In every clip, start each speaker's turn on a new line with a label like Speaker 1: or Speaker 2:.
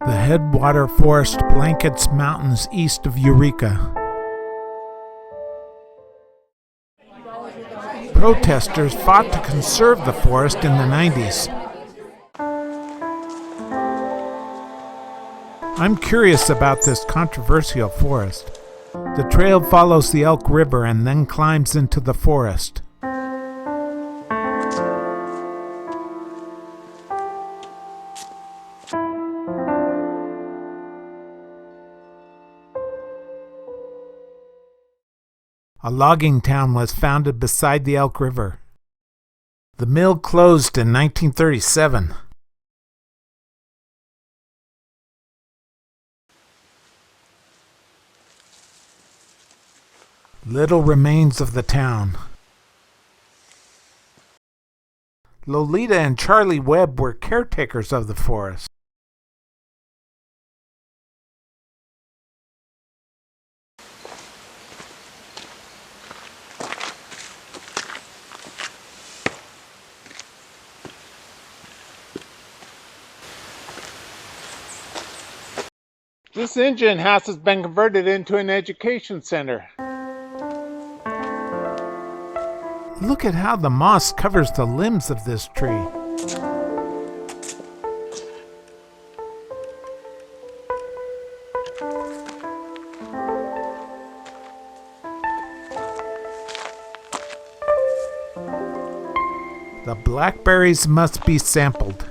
Speaker 1: The Headwaters Forest blankets mountains east of Eureka. Protesters fought to conserve the forest in the 90s. I'm curious about this controversial forest. The trail follows the Elk River and then climbs into the forest. A logging town was founded beside the Elk River. The mill closed in 1937. Little remains of the town. Lolita and Charlie Webb were caretakers of the forest. This engine house has been converted into an education center. Look at how the moss covers the limbs of this tree. The blackberries must be sampled.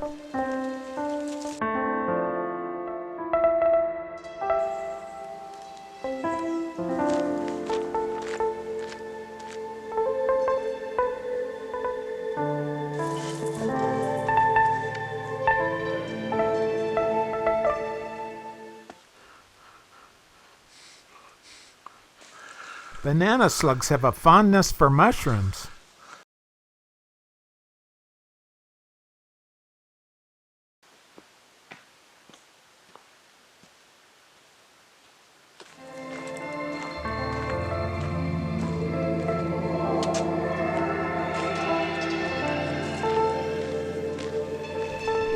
Speaker 1: Banana slugs have a fondness for mushrooms.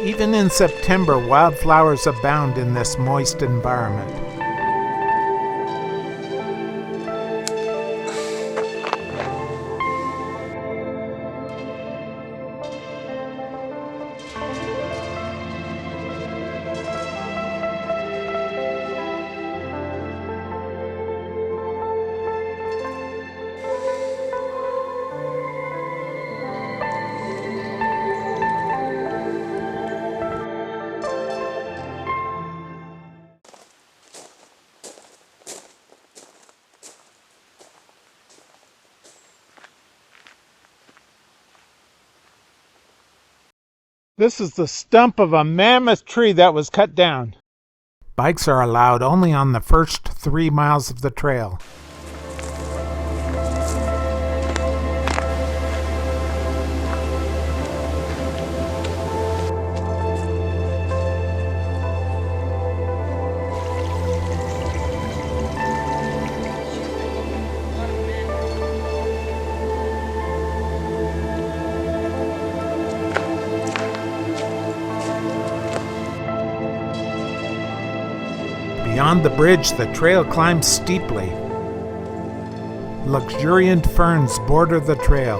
Speaker 1: Even in September, wildflowers abound in this moist environment. This is the stump of a mammoth tree that was cut down. Bikes are allowed only on the first 3 miles of the trail. Beyond the bridge, the trail climbs steeply. Luxuriant ferns border the trail.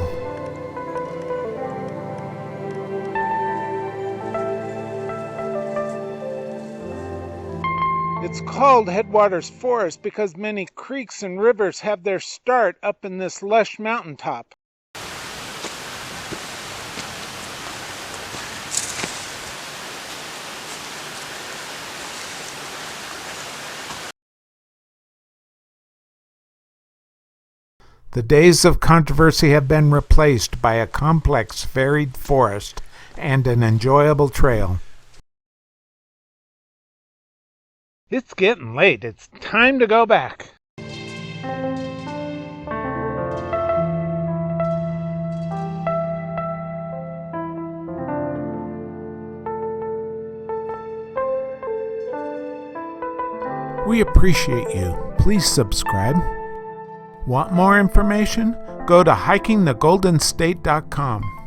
Speaker 1: It's called Headwaters Forest because many creeks and rivers have their start up in this lush mountaintop. The days of controversy have been replaced by a complex, varied forest and an enjoyable trail. It's getting late. It's time to go back. We appreciate you. Please subscribe. Want more information? Go to hikingthegoldenstate.com.